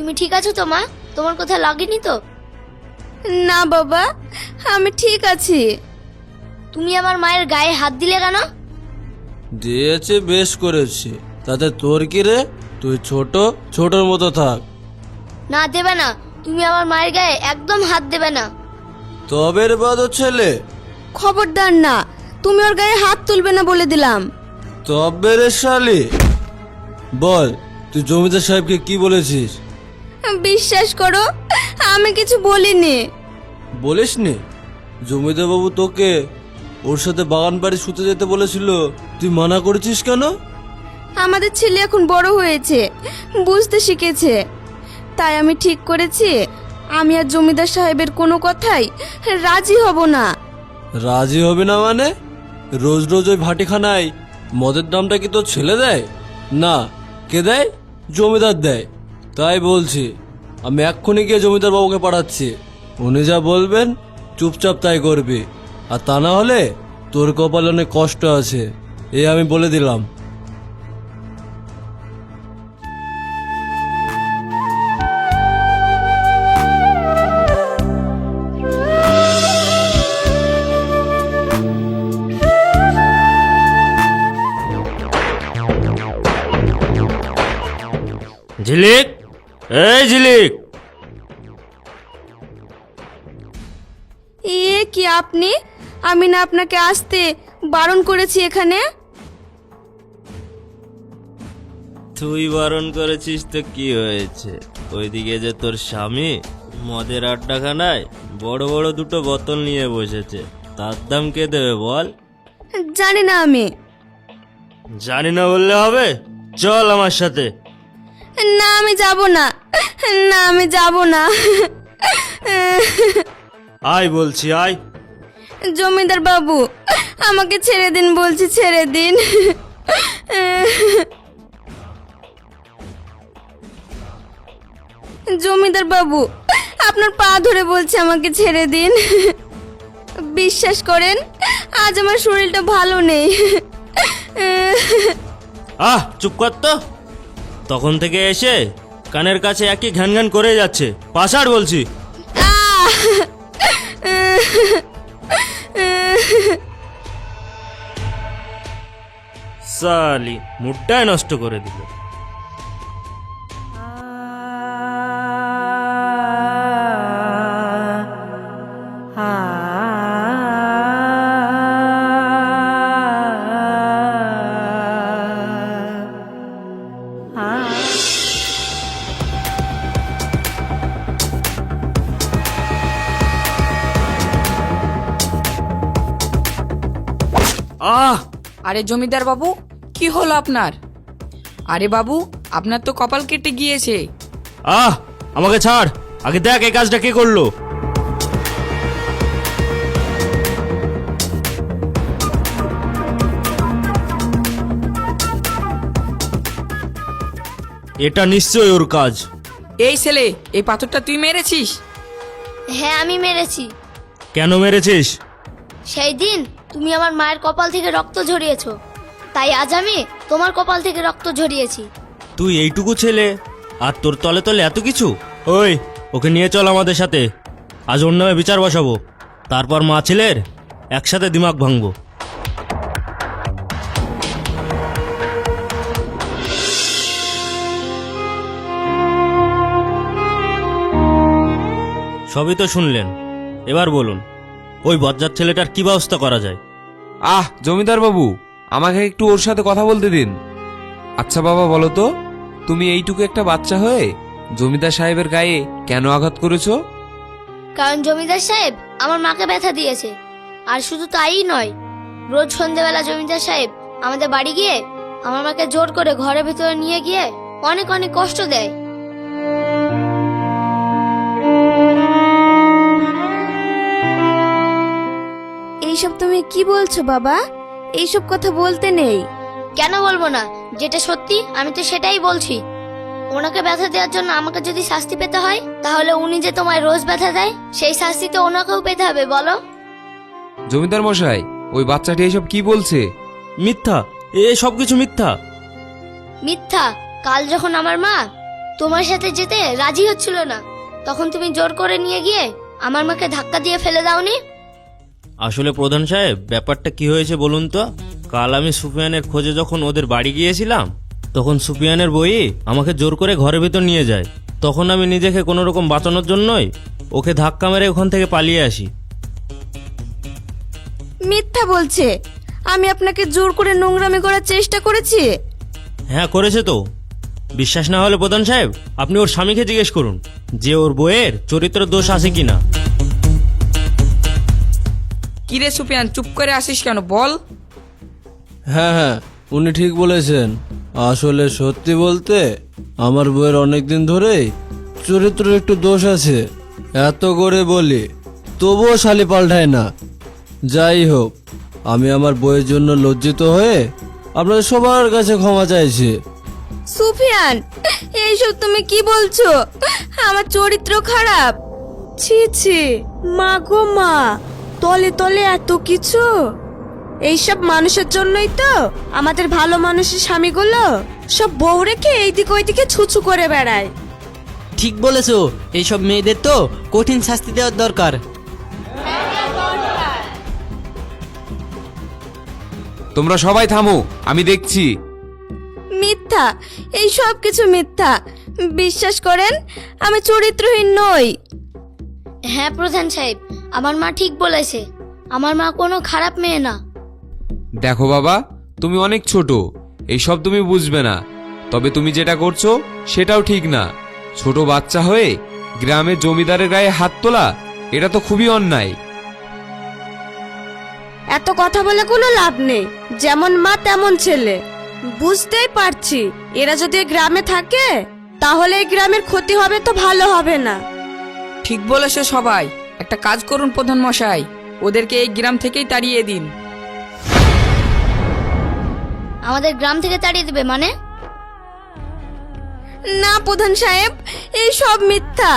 তুমি ঠিক আছো তো মা? তোমার কোথাও লাগেনি তো? না বাবা, আমি ঠিক আছি। তুমি আমার মায়ের গায়ে হাত দিলে কেন? দিয়েছে, বেশ করেছে। তাতে তোর কি রে? তুই ছোটর মতো থাক। না, দেবে না। তুমি আমার মায়ের গায়ে একদম হাত দেবে না। তবে রে বাদর ছেলে, খবরদার না, তুমি ওর গায়ে হাত তুলবে না বলে দিলাম। তবে রে শালি, বল তুই জমিদার সাহেবকে কি বলেছিস? বিশ্বাস করো, আমি কিছু বলিনি। বলিসনি? জমিদার বাবু তোকে ওর সাথে বাগান বাড়ি শুতে যেতে বলেছিল, তুই মানা করেছিস কেন? আমাদের ছেলে এখন বড় হয়েছে, বুঝতে শিখেছে, তাই আমি ঠিক করেছি আমি আর জমিদার সাহেবের কোনো কথাই রাজি হব না। রাজি হবে না মানে? রোজ রোজ ওই ভাটিখানায় মদের দামটা কি তোর ছেলে দেয়? না, কে দেয়? জমিদার দেয়। তাই বলছি, আমি এক্ষুনি গিয়ে জমিদার বাবুকে পাঠাচ্ছি। উনি যা বলবেন চুপচাপ তাই করবি, আর তা না হলে তোর কপালে অনেক কষ্ট আছে, এই আমি বলে দিলাম। ঝিলিক, এই ঝিলিক, এ কি আপনি? আমি না আপনাকে আসতে বারণ করেছি এখানে? তুই বারণ করেছিস তো কি হয়েছে? ওইদিকে যে তোর স্বামী মদের আড্ডাখানায় বড় বড় দুটো বোতল নিয়ে বসেছে, তার দাম কে দেবে বল? জানি না আমি। জানি না বললে হবে? চল আমার সাথে। না, আমি যাব না। না, আমি যাব না। আয় বলছি, আয়। জমিদার বাবু, আমাকে ছেড়ে দিন বলছি, ছেড়ে দিন। জমিদার বাবু, আপনার পা ধরে বলছি আমাকে ছেড়ে দিন। বিশ্বাস করেন, আজ আমার শরীরটা ভালো নেই। চুপ কর তো। তখন থেকে এসে কানের কাছে একই ঘ্যান ঘ্যান করে যাচ্ছে। পাছাড় বলছি। আহ! সালি মুডটাই নষ্ট করে দিল। আরে জমিদার বাবু, কি হলো আপনার? আরে বাবু, আপনার তো কপাল কেটে গিয়েছে। আমাকে ছাড়, আগে দেখ এই কাজটা কে করলো। এটা নিশ্চয়ই ওর কাজ। এই ছেলে, এই পাথরটা তুই মেরেছিস? হ্যাঁ, আমি মেরেছি। কেন মেরেছিস? সেই দিন তুমি আমার মায়ের কপাল থেকে রক্ত ঝরিয়েছো, তাই আজ আমি তোমার কপাল থেকে রক্ত ঝরিয়েছি। তুই এইটুকু ছেলে আর তোর তলে তলে এত কিছু? ওই, ওকে নিয়ে চল আমাদের সাথে। আজ ওর নামে বিচার বসাবো, তারপর মা ছেলের একসাথে দিমাগ ভাঙবো। সবই তো শুনলেন, এবার বলুন ওই বজ্জাত ছেলেটার কি ব্যবস্থা করা যায়? জমিদার বাবু, আমাকে একটু ওর সাথে কথা বলতে দিন। আচ্ছা বাবা, বলো তো, তুমি এইটুকু একটা বাচ্চা হয়ে জমিদার সাহেবের গায়ে কেন আঘাত করেছো? কারণ জমিদার সাহেব আমার মাকে ব্যথা দিয়েছে। আর শুধু তাই নয়, রোজ সন্ধ্যেবেলা জমিদার সাহেব আমাদের বাড়ি গিয়ে আমার মাকে জোর করে ঘরের ভিতরে নিয়ে গিয়ে অনেক অনেক কষ্ট দেয়। এইসব তুমি কি বলছো বাবা? এইসব কথা বলতে নেই। কেন বলবো না? যেটা সত্যি আমি তো সেটাই বলছি। ওনাকে ব্যথা দেওয়ার জন্য আমাকে যদি শাস্তি পেতে হয়, তাহলে উনি যে তোমায় রোজ ব্যথা দেয় সেই শাস্তি তো ওনাকেও পেতে হবে, বলো? জমিদার মশাই, ওই বাচ্চাটি এসব কি বলছে? মিথ্যা, এ সব কিছু মিথ্যা। মিথ্যা? কাল যখন আমার মা তোমার সাথে যেতে রাজি হচ্ছিল না, তখন তুমি জোর করে নিয়ে গিয়ে আমার মাকে ধাক্কা দিয়ে ফেলে দাওনি? আসলে প্রধান সাহেব, ব্যাপারটা কি হয়েছে বলুন তো। কাল আমি সুফিয়ানের খোঁজে যখন ওদের বাড়ি গিয়েছিলাম, তখন সুফিয়ানের বই আমাকে জোর করে ঘরের ভিতর নিয়ে যায়। তখন আমি নিজেকে কোনো রকম বাঁচানোর জন্যই ওকে ধাক্কা মেরে ওখান থেকে পালিয়ে আসি। মিথ্যা বলছে। আমি আপনাকে জোর করে নোংরামি করার চেষ্টা করেছি? হ্যাঁ, করেছে তো। বিশ্বাস না হলে প্রধান সাহেব, আপনি ওর স্বামীকে জিজ্ঞেস করুন যে ওর বইয়ের চরিত্র দোষ আছে কিনা। কিরে সুপিয়ান, চুপ করে আসিস কেন, বল। হ্যাঁ হ্যাঁ, উনি ঠিক বলেছেন। আসলে সত্যি বলতে আমার বইয়ের অনেক দিন ধরেই চরিত্র একটু দোষ আছে। এত করে বলি তবুও শালি পাল্টায় না। যাই হোক, আমি আমার বইয়ের জন্য লজ্জিত হয়ে আপনাদের সবার কাছে ক্ষমা চাইছি। সুফিয়ান, এইসব তুমি কি বলছো? আমার চরিত্র খারাপ? ছি ছি, মা গো মা, তলে তলে এত কিছু। এইসব মানুষের জন্যই তো আমাদের ভালো মানুষের স্বামীগুলো সব বউ রেখে এইদিকে ওইদিকে ছুছু করে বেড়ায়। ঠিক বলেছো, এইসব মেয়েদের তো কঠিন শাস্তি দেওয়ার দরকার। তোমরা সবাই থামো, আমি দেখছি। মিথ্যা, এই সব কিছু মিথ্যা। বিশ্বাস করেন, আমি চরিত্রহীন নই। হ্যাঁ প্রধান সাহেব, আমার মা ঠিক বলেছে। আমার মা কোনো খারাপ মেয়ে না। দেখো বাবা, তুমি অনেক ছোট, এইসব তুমি বুঝবে না। তবে তুমি যেটা করছো সেটাও ঠিক না। ছোট বাচ্চা হয়ে গ্রামের জমিদারের গায়ে হাত তোলা, এটা তো খুবই অন্যায়। এত কথা বলে কোনো লাভ নেই। যেমন মা তেমন ছেলে। বুঝতেই পারছি, এরা যদি এই গ্রামে থাকে তাহলে এই গ্রামের ক্ষতি হবে, তো ভালো হবে না। ঠিক বলেছে সবাই। একটা কাজ করুন প্রধান মশাই, ওদেরকে এই গ্রাম থেকেই তাড়িয়ে দিন। আমাদের গ্রাম থেকে তাড়িয়ে দেবে মানে? না প্রধান সাহেব, এই সব মিথ্যা।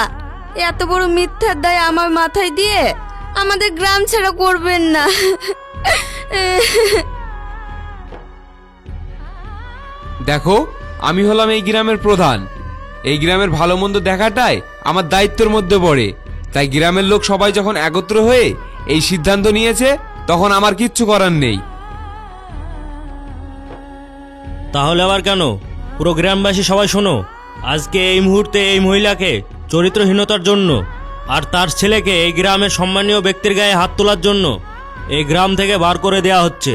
এত বড় মিথ্যার দায় আমার মাথায় দিয়ে আমাদের গ্রাম ছেড়ে করবেন না। দেখো, আমি হলাম এই গ্রামের প্রধান। এই গ্রামের ভালো মন্দ দেখাটাই আমার দায়িত্বের মধ্যে পড়ে। তাই গ্রামের লোক সবাই যখন একত্র হয়ে এই সিদ্ধান্ত নিয়েছে, তখন আমার কিচ্ছু করার নেই। তাহলে আবার কেন? পুরো গ্রামবাসী সবাই শোনো, আজকে এই মুহূর্তে এই মহিলাকে চরিত্রহীনতার জন্য আর তার ছেলেকে এই গ্রামের সম্মানীয় ব্যক্তির গায়ে হাত তোলার জন্য এই গ্রাম থেকে বার করে দেয়া হচ্ছে।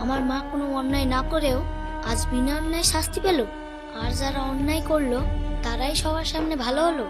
আমার মা কোনো অন্যায় না করেও আজ বিনা অন্যায় শাস্তি পেল, আর যারা অন্যায় করলো তারাই সবার সামনে ভালো হলো।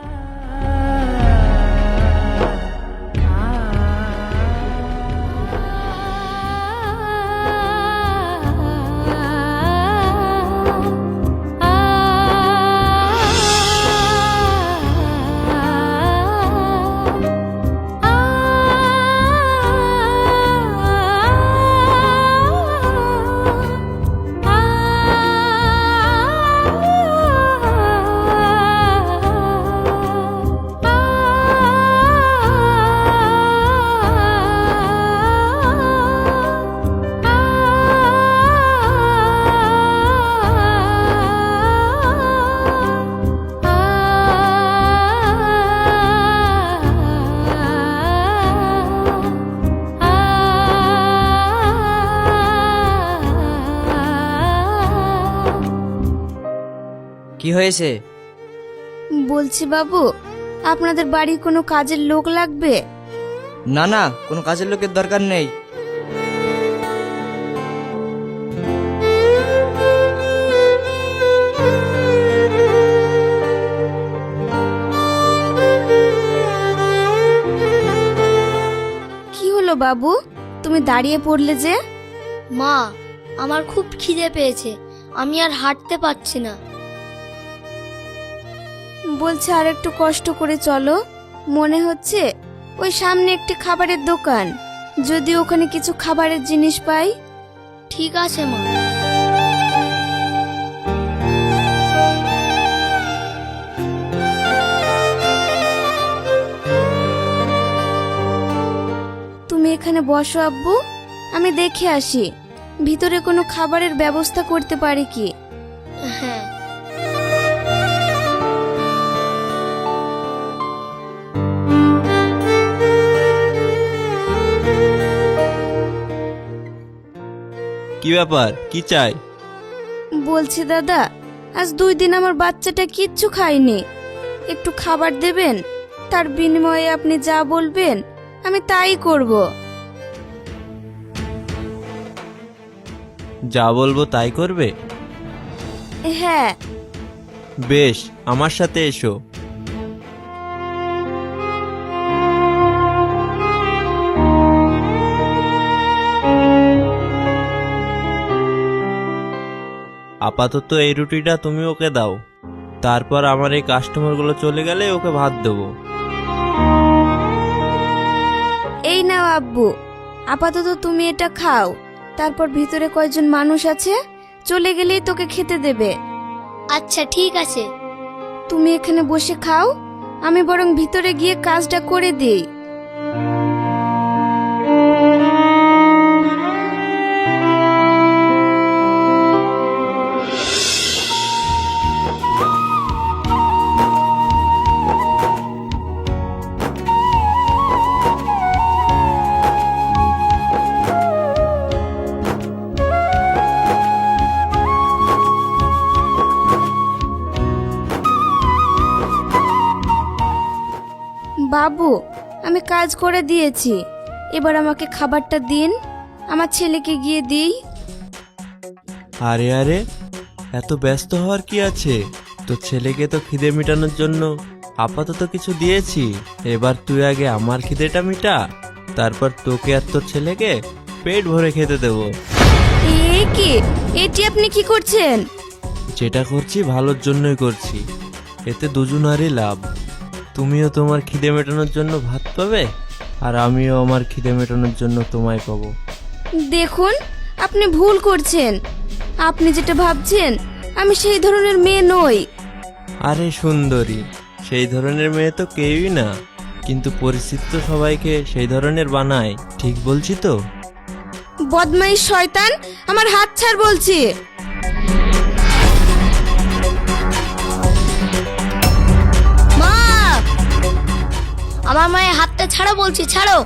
কি হয়েছে? বলছি বাবু, আপনাদের বাড়ি কোনো কাজের লোক লাগবে? না না, কোনো কাজের লোকের দরকার নেই। কি হলো বাবু, তুমি দাঁড়িয়ে পড়লে যে? মা, আমার খুব খিদে পেয়েছে, আমি আর হাঁটতে পারছি না। বলছে আর একটু কষ্ট করে চলো। মনে হচ্ছে ওই সামনে একটি খাবারের দোকান, যদি ওখানে কিছু খাবারের জিনিস পাই। ঠিক আছে মা। এখানে বসো আব্বু, আমি দেখে আসি ভিতরে কোনো খাবারের ব্যবস্থা করতে পারি কি। হ্যাঁ। কি ব্যাপার, কি চাই? বলছি দাদা, আজ 2 দিন আমার বাচ্চাটা কিচ্ছু খায়নি, একটু খাবার দেবেন? তার বিনিময়ে আপনি যা বলবেন আমি তাই করব। যা বলবো তাই করবে? হ্যাঁ। বেশ, আমার সাথে এসো। আপাতত এই রুটিটা তুমি ওকে দাও, তারপর আমার এই কাস্টমারগুলো চলে গেলে ওকে ভাত দেবো। এই নাও আব্বু, আপাতত তুমি এটা খাও, তারপর ভিতরে কয়জন মানুষ আছে, চলে গেলেই তোকে খেতে দেবে। আচ্ছা ঠিক আছে। তুমি এখানে বসে খাও, আমি বরং ভিতরে গিয়ে কাজটা করে দিই। বাবু, আমি কাজ করে দিয়েছি, এবার আমাকে খাবারটা দিন, আমার ছেলেকে গিয়ে দিই। আরে আরে, এত ব্যস্ত হওয়ার কি আছে? তোর ছেলেকে তো খিদে মেটানোর জন্য আপাতত কিছু দিয়েছি, এবার তুই আগে আমার খিদেটা মিটা, তারপর তোকে আর তোর ছেলেকে পেট ভরে খেতে দেবো। এ কি, এটি আপনি কি করছেন? যেটা করছি ভালোর জন্যই করছি, এতে দুজনারই লাভ। তুমিও তোমার খিদে মেটানোর জন্য ভাত পাবে, আর আমিও আমার খিদে মেটানোর জন্য তোমায় পাবো। দেখুন, আপনি ভুল করছেন, আপনি যেটা ভাবছেন আমি সেই ধরনের মেয়ে নই। আরে সুন্দরী, সেই ধরনের মেয়ে তো কেউই না, কিন্তু পরিস্থিতি তো সবাইকে সেই ধরনের বানায়, ঠিক বলছি তো? বদমাইশ শয়তান, আমার হাত ছাড় বলছি। মা, আমার মায়ের হাতটা ছাড়ো বলছি, ছাড়ো।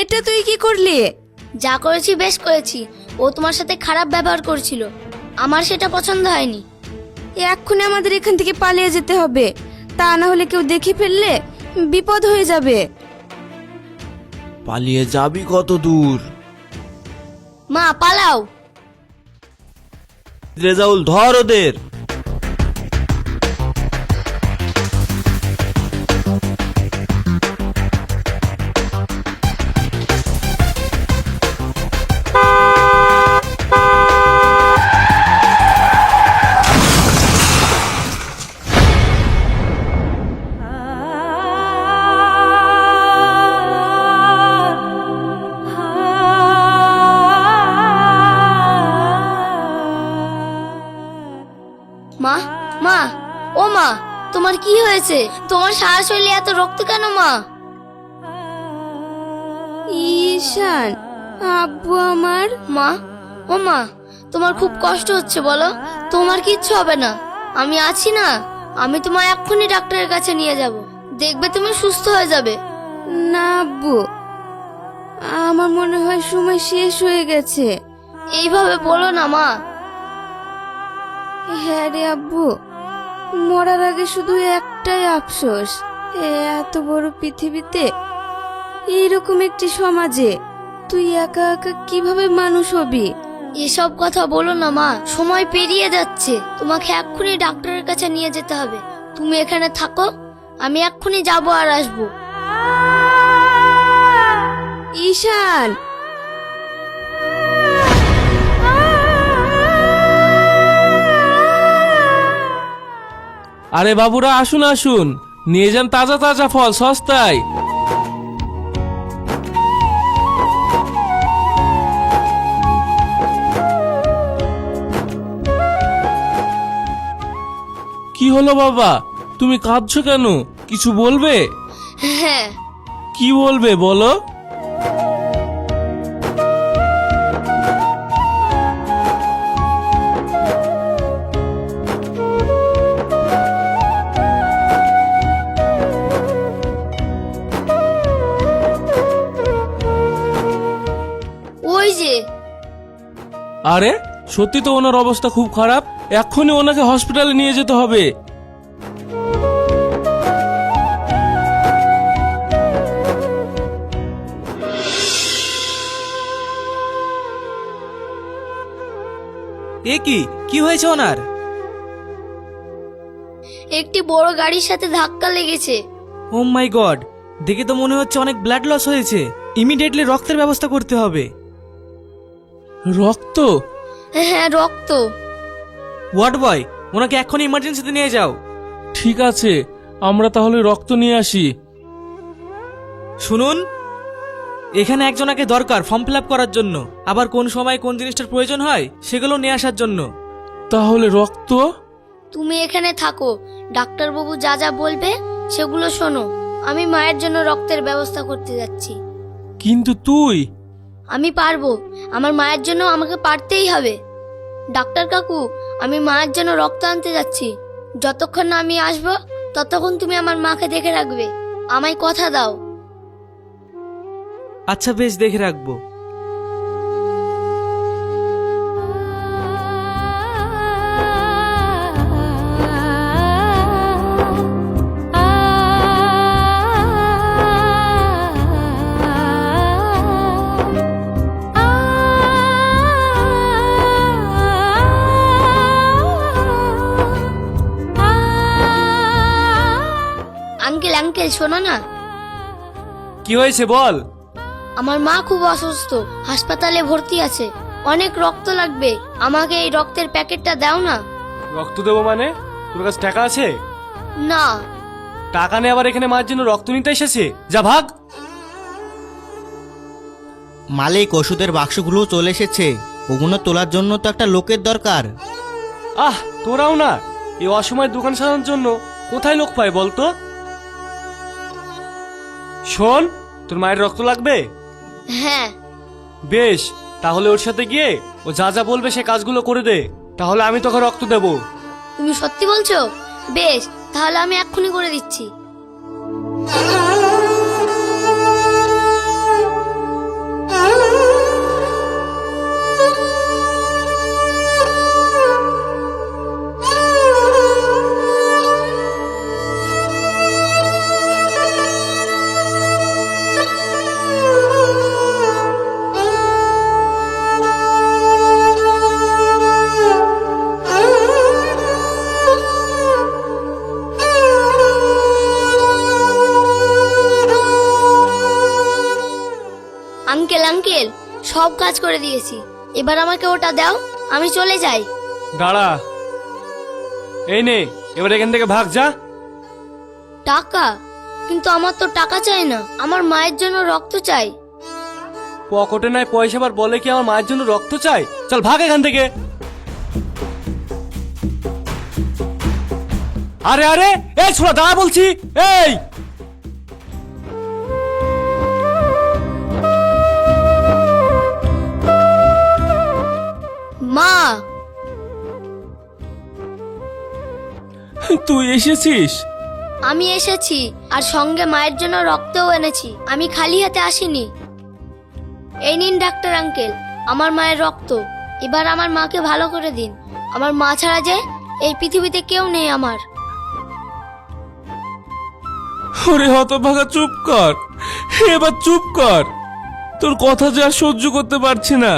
এটা তুই কি করলি? যা করেছি বেশ করেছি, ও তোমার সাথে খারাপ ব্যবহার করছিল, আমার সেটা পছন্দ হয়নি। এক্ষুনি আমাদের এখান থেকে পালিয়ে যেতে হবে, তা না হলে কেউ দেখে ফেললে বিপদ হয়ে যাবে। পালিয়ে যাবি কত দূর? মা পালাও। রেজাউল, ধর ওদের। মা, মা, ও মা, তোমার কি হয়েছে? তোমার সারা শরীরে এত রক্ত কেন মা? ঈশান, আব্বু আমার। মা, ও মা, তোমার খুব কষ্ট হচ্ছে বলো? তোমার কিচ্ছু হবে না, আমি আছি না, আমি তোমায় এক্ষুনি ডাক্তারের কাছে নিয়ে যাব, দেখবে তুমি সুস্থ হয়ে যাবে। না আব্বু, আমার মনে হয় সময় শেষ হয়ে গেছে। এইভাবে বলো না মা। হ্যাঁ রে আব্বু, মরার আগে শুধু একটাই আফসোস, এত বড় পৃথিবীতে, এইরকম একটি সমাজে তুই একা একা কিভাবে মানুষ হবি? এসব কথা বলো না মা, সময় পেরিয়ে যাচ্ছে, তোমাকে এক্ষুনি ডাক্তারের কাছে নিয়ে যেতে হবে। তুমি এখানে থাকো, আমি এক্ষুনি যাবো আর আসবো। ঈশান, আরে বাবুরা, আসুন আসুন, নিয়ে যান তাজা তাজা ফল সস্তায়। কি হলো বাবা, তুমি কাঁদছো কেন? কিছু বলবে? হ্যাঁ, কি বলবে বলো? ওই যে আরে সত্যি তো ওনার অবস্থা খুব খারাপ, এক্ষুনি ওনাকে হসপিটালে নিয়ে যেতে হবে। এ কি হয়েছে ওনার? একটি বড় গাড়ির সাথে ধাক্কা লেগেছে। ও মাই গড, দেখে তো মনে হচ্ছে অনেক ব্লাড লস হয়েছে। ইমিডিয়েটলি রক্তের ব্যবস্থা করতে হবে। রক্ত? হ্যাঁ, রক্ত। ওয়ার্ড বয়, ওনাকে এক্ষুনি ইমার্জেন্সিতে নিয়ে যাও। ঠিক আছে, আমরা তাহলে রক্ত নিয়ে আসি। শুনুন, এখানে একজনাকে দরকার ফর্ম ফিল আপ করার জন্য, আবার কোন সময় কোন জিনিসটার প্রয়োজন হয় সেগুলো নিয়ে আসার জন্য। তাহলে রক্ত? তুমি এখানে থাকো, ডাক্তারবাবু যা যা বলবে সেগুলো শোনো। আমি মায়ের জন্য রক্তের ব্যবস্থা করতে যাচ্ছি। কিন্তু তুই? আমি পারবো, আমার মায়ের জন্য আমাকে পারতেই হবে। ডাক্তার কাকু, আমি মায়ের জন্য রক্ত আনতে যাচ্ছি। যতক্ষণ না আমি আসবো ততক্ষণ তুমি আমার মাকে দেখে রাখবে, আমায় কথা দাও। আচ্ছা বেশ, দেখে রাখবো। আঙ্কেল আঙ্কেল শোনো না, কি হয়েছে বল। আমার মা খুব অসুস্থ, হাসপাতালে ভর্তি আছে। অনেক রক্ত লাগবে, আমাকে এই রক্তের প্যাকেটটা দাও না। রক্ত দেবো মানে? তোর কাছে টাকা আছে? না। টাকা নিয়ে আবার এখানে মার জন্য রক্ত নিতে এসেছে? যা ভাগ। মালিক, ওষুধের বাক্সগুলো চলে এসেছে, ওগুলো তোলার জন্য তো একটা লোকের দরকার। আহ, তোরাও না, এই অসময় দোকান সাজানোর জন্য কোথায় লোক পায় বলতো? শোন, তোর মায়ের রক্ত লাগবে? হ্যাঁ। বেশ, তাহলে ওর সাথে গিয়ে ও যা যা বলবে সে কাজগুলো করে দে, তাহলে আমি তোকে রক্ত দেবো। তুমি সত্যি বলছো? বেশ, তাহলে আমি এক্ষুনি করে দিচ্ছি। আঙ্কেল আঙ্কেল, সব কাজ করে দিয়েছি, এবার আমাকে ওটা দাও, আমি চলে যাই। দাঁড়া, এই নে, এবার এখান থেকে ভাগ যা। টাকা? কিন্তু আমার তো টাকা চাই না, আমার মায়ের জন্য রক্ত চাই। পকেটে নাই পয়সা, আবার বলে কি আমার মায়ের জন্য রক্ত চাই? চল ভাগ এখান থেকে। আরে আরে, এই ছোড়া দাঁড়া বলছি। এই মা, তুই এসেছিস? আমি এসেছি, আর সঙ্গে মায়ের জন্য রক্তও এনেছি। আমি খালি হাতে আসিনি। এই নিন ডাক্তার আঙ্কেল, আমার মায়ের রক্ত। এবার আমার মাকে ভালো করে দিন। আমার মা ছাড়া যে এই পৃথিবীতে কেউ নেই আমার। ওরে হতভাগা, চুপ কর, এবার চুপ কর। তোর কথা যে আর সহ্য করতে পারছি না,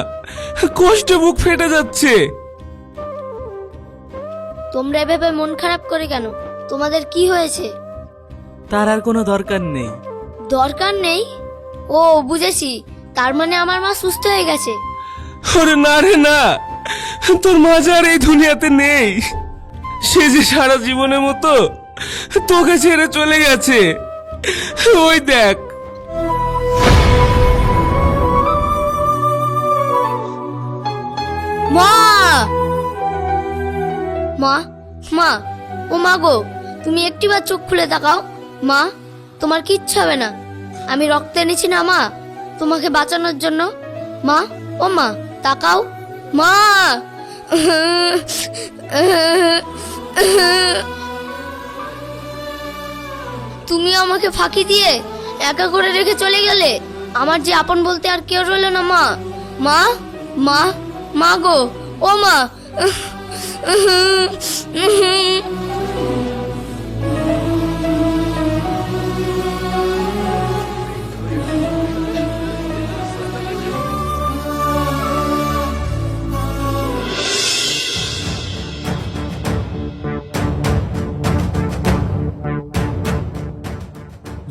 কষ্টে বুক ফেটে যাচ্ছে। তোমরা এভাবে মন খারাপ করে কেন? তোমাদের কি হয়েছে? তার আর কোনো দরকার নেই। দরকার নেই? ও বুঝেছি, তার মানে আমার মা সুস্থ হয়ে গেছে। ওরে না রে না, তোর মা যে আর এই দুনিয়াতে নেই। সে যে সারা জীবনের মতো তোকে ছেড়ে চলে গেছে। ওই দেখ। মা, মা, মা, ও মা গো, তুমি একটিবার চোখ খুলে তাকাও। মা, তোমার কিচ্ছু হবে না। আমি রক্ত এনেছি না মা, তোমাকে বাঁচানোর জন্য। মা, ও মা, তাকাও। মা, তুমি আমাকে ফাঁকি দিয়ে একা করে রেখে চলে গেলে। আমার যে আপন বলতে আর কেউ রইল না মা। মা, মা, মা গো, ও মা।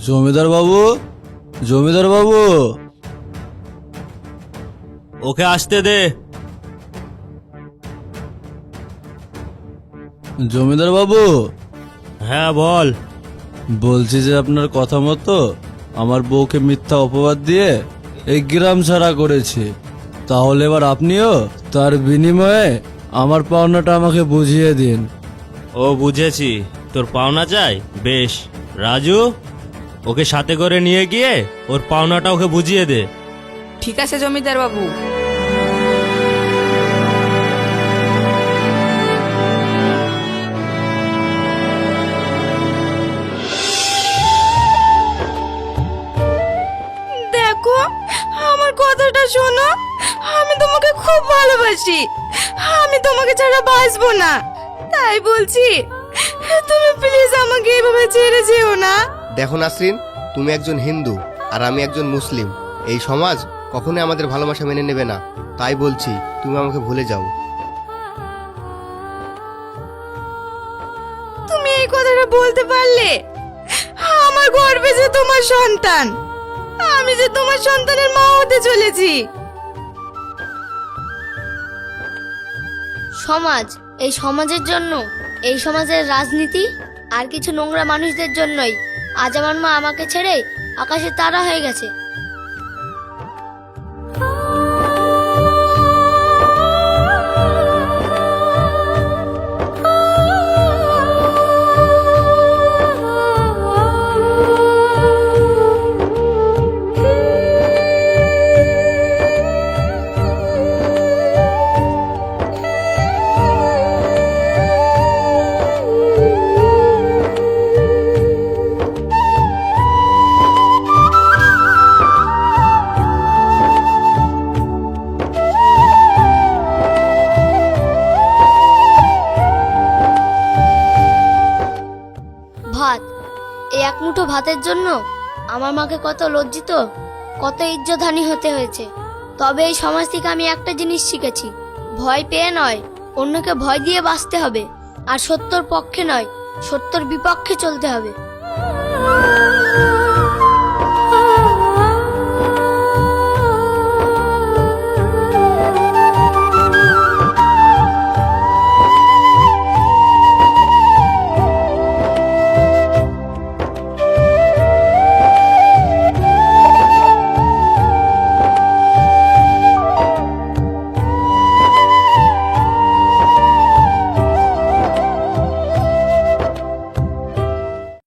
জমিদার বাবু, জমিদার বাবু, ওকে আসতে দে। জমিদার বাবু, হ্যাঁ বল। বলছি যে আপনার কথা মতো আমার বউকে মিথ্যা অপবাদ দিয়ে এই গ্রাম ছাড়া করেছে। তাহলে এবার আপনিও তার বিনিময়ে আমার পাওনাটা আমাকে বুঝিয়ে দিন। ও বুঝেছি, তোর পাওনা চাই। বেশ রাজু, ওকে সাথে করে নিয়ে গিয়ে ওর পাওনাটা ওকে বুঝিয়ে দে। ঠিক আছে জমিদার বাবু। দেখো, আমার কথাটা শোনো। আমি তোমাকে খুব ভালোবাসি। আমি তোমাকে ছাড়া বাঁচবো না। তাই বলছি, তুমি প্লিজ আমাকে এভাবে ছেড়ে যেও না। দেখো নাসরিন, তুমি একজন হিন্দু আর আমি একজন মুসলিম। এই সমাজ কখনোই আমাদের ভালোবাসা মেনে নেবে না। তাই বলছি, তুমি আমাকে ভুলে যাও। তুমি এই কথাটা বলতে পারলে? আমার গর্বে যে তোমার সন্তান, আমি যে তোমার সন্তানের মা হতে চলেছি। সমাজ, এই সমাজের জন্য, এই সমাজের রাজনীতি আর কিছু নোংরা মানুষদের জন্যই আজ আমার মা আমাকে ছেড়ে আকাশে তারা হয়ে গেছে। ভাত, এই এক মুঠো ভাতের জন্য আমার মাকে কত লজ্জিত, কত ইজ্জতহানি হতে হয়েছে। তবে এই সমাজ থেকে আমি একটা জিনিস শিখেছি, ভয় পেয়ে নয়, অন্যকে ভয় দিয়ে বাঁচতে হবে। আর সত্যর পক্ষে নয়, সত্যর বিপক্ষে চলতে হবে।